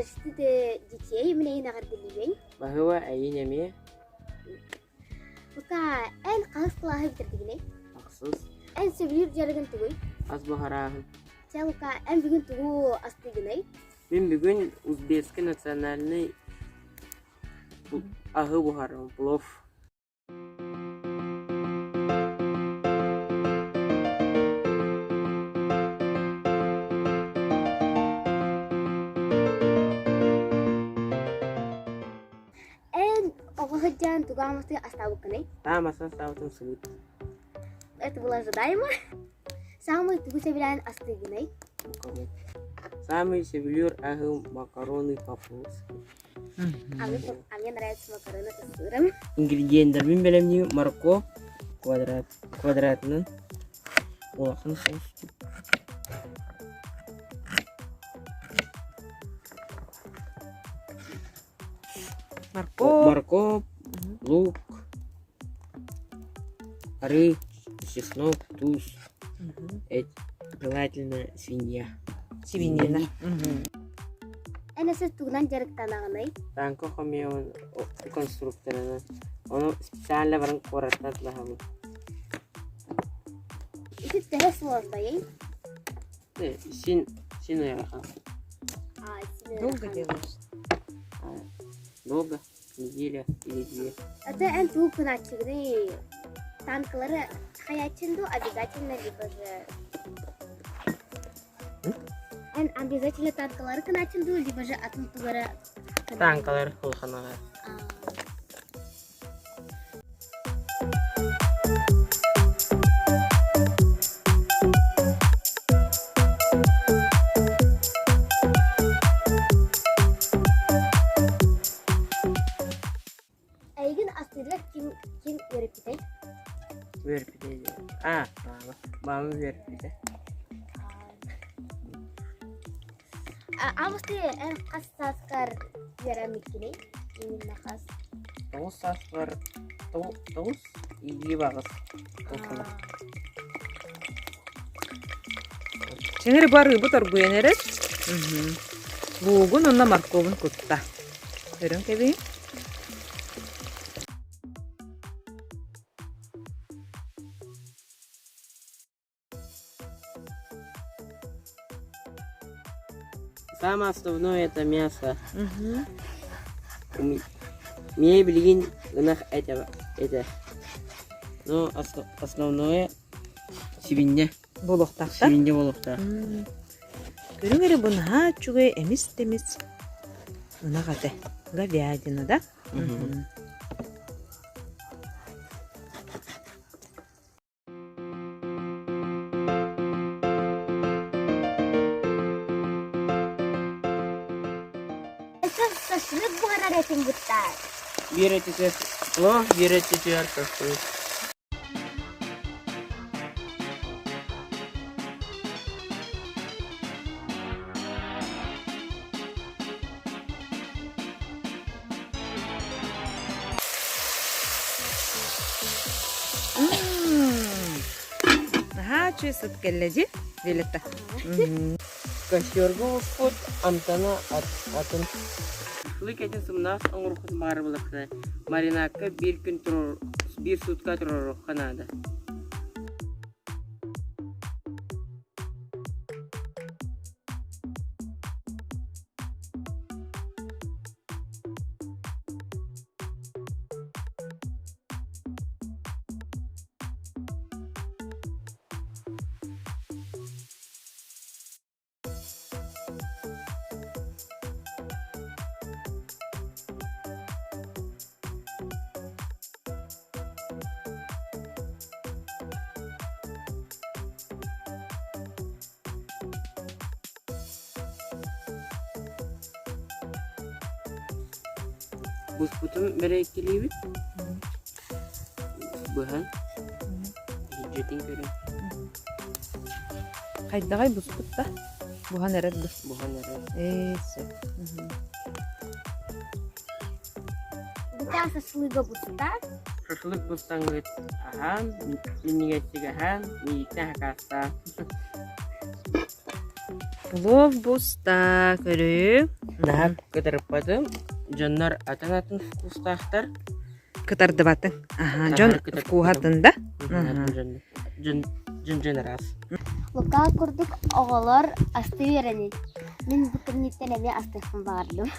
университете детей менен агардылыбен. Bahwa ayın yemeği Buka en qalыс классы битирдигине. haksız. En sevилир жарыгын тугуй. Az baharahım. Çaluka en бүгүн тугу астыгыне. Ben bugün Uzbekistan nasyonalini ahı buharım. Plov. En oğajan тугамасы астабыкыне. Tamam aslan savutun sulut. Это было ожидаемо. Самый тугу sevиlen астыгыне. Самый seviliyor ahı makaroны по-польски. А мне нравятся макароны с сыром. İngrediyentler benim marko kvadratının olakını sos. Морковь, лук, орехи, чеснок, туз. Желательно свинья. Свинина. En esas tugunan жарыктанагыне. Ben koyamıyorum o konstruktörünü. Onu spesialle varın koratlatla hamı. Это тере сложно, ей. Син уяха. Долго делаешь? Долго. Неделя или две. Это en тугу кыначыгыне. Танкалары хаячынду обязательно либо же... En обязательно танкалары кыначынду, либо же атылтылары... Tankalar kılxanalar. Эйгин астыдылар ким өрүп кетет? Verip de. Bana verip de. Амысты en кассаскар верамиккине. Именно кас. Тоғыз сас var. Тоғыз iyi bağız. Сеңер бары бу торгуен эрет. Бугун онна морковун кутта. Көрөң кеби. Самое основное это мясо. Мне блин это. Но основное свинья. Болохтакта. Свинья болохта. Көрөң эре буна чугай эмис темис. Мына кате. Говядина, да? Это шашлык бугана ретин буттар. Bir eti плов, bir eti şaшлык. Чуй сыт келледи. Велетта. Кашерга успот амтана атын. Шашлык этин сымнас оңрухыз бар булыкты. Маринадка bir gün turur, bir sutka turur kanada. Busputun berekeli bit. Buhan. Hijjetin körün. Кайдагай буспутта. Бухан эрет бу. Buhan ere. Эсе. Бута шашлыга буттар. Шашлык бустангыт. Ахан, минигетчик ахан, миикне хакаста. Плов буста көрү. Daha kıtırıppadım. Canlar atan vkустахтар. Кытарды батын. Ага, жон кытар- вкуһатында. Жын раз. Лука курдук оголор асты верени. Мен бутынниттен эме астыхын бардым.